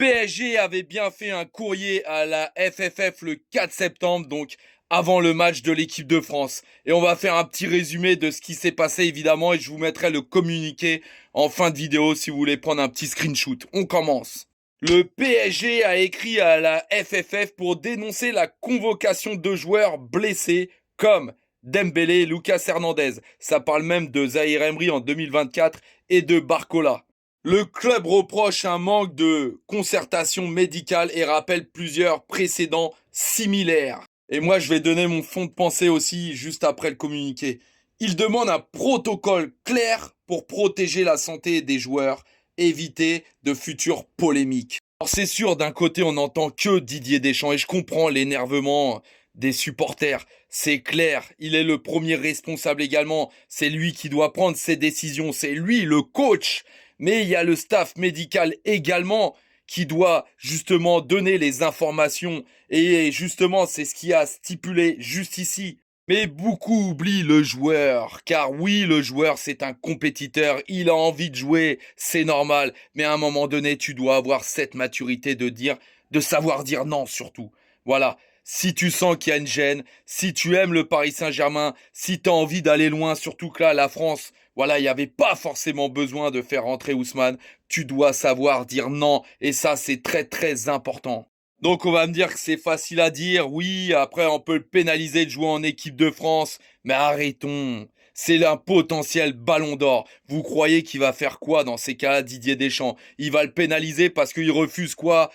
PSG avait bien fait un courrier à la FFF le 4 septembre, donc avant le match de l'équipe de France. Et on va faire un petit résumé de ce qui s'est passé évidemment et je vous mettrai le communiqué en fin de vidéo si vous voulez prendre un petit screenshot. On commence. Le PSG a écrit à la FFF pour dénoncer la convocation de joueurs blessés comme Dembélé, Lucas Hernandez. Ça parle même de Zahir Emery en 2024 et de Barcola. Le club reproche un manque de concertation médicale et rappelle plusieurs précédents similaires. Et moi, je vais donner mon fond de pensée aussi juste après le communiqué. Il demande un protocole clair pour protéger la santé des joueurs, éviter de futures polémiques. Alors c'est sûr, d'un côté, on n'entend que Didier Deschamps et je comprends l'énervement des supporters. C'est clair, il est le premier responsable également. C'est lui qui doit prendre ses décisions. C'est lui le coach. Mais il y a le staff médical également qui doit justement donner les informations. Et justement, c'est ce qui a stipulé juste ici. Mais beaucoup oublient le joueur, car oui, le joueur c'est un compétiteur, il a envie de jouer, c'est normal, mais à un moment donné, tu dois avoir cette maturité de savoir dire non surtout. Voilà. Si tu sens qu'il y a une gêne, si tu aimes le Paris Saint-Germain, si tu as envie d'aller loin, surtout que là, la France, voilà, il n'y avait pas forcément besoin de faire rentrer Ousmane, tu dois savoir dire non, et ça c'est très très important. Donc on va me dire que c'est facile à dire, oui, après on peut le pénaliser de jouer en équipe de France, mais arrêtons. C'est un potentiel ballon d'or. Vous croyez qu'il va faire quoi dans ces cas-là, Didier Deschamps? Il va le pénaliser parce qu'il refuse quoi?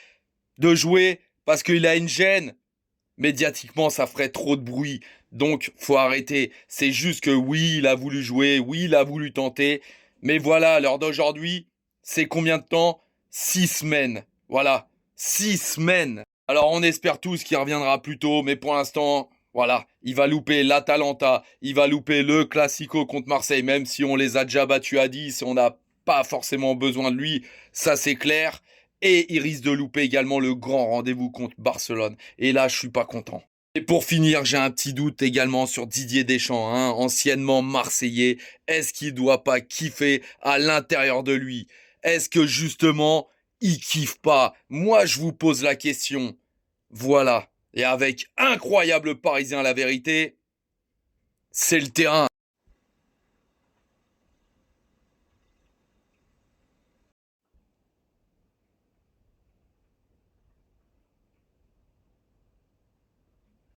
De jouer? Parce qu'il a une gêne? Médiatiquement, ça ferait trop de bruit. Donc, faut arrêter. C'est juste que oui, il a voulu jouer, oui, il a voulu tenter. Mais voilà, à l'heure d'aujourd'hui, c'est combien de temps? 6 semaines. Voilà. 6 semaines. Alors, on espère tous qu'il reviendra plus tôt, mais pour l'instant, voilà. Il va louper l'Atalanta. Il va louper le Classico contre Marseille, même si on les a déjà battus à 10. On n'a pas forcément besoin de lui. Ça, c'est clair. Et il risque de louper également le grand rendez-vous contre Barcelone. Et là, je suis pas content. Et pour finir, j'ai un petit doute également sur Didier Deschamps, hein, anciennement Marseillais. Est-ce qu'il doit pas kiffer à l'intérieur de lui? Est-ce que justement, il kiffe pas? Moi, je vous pose la question. Voilà. Et avec incroyable Parisien, la vérité, c'est le terrain.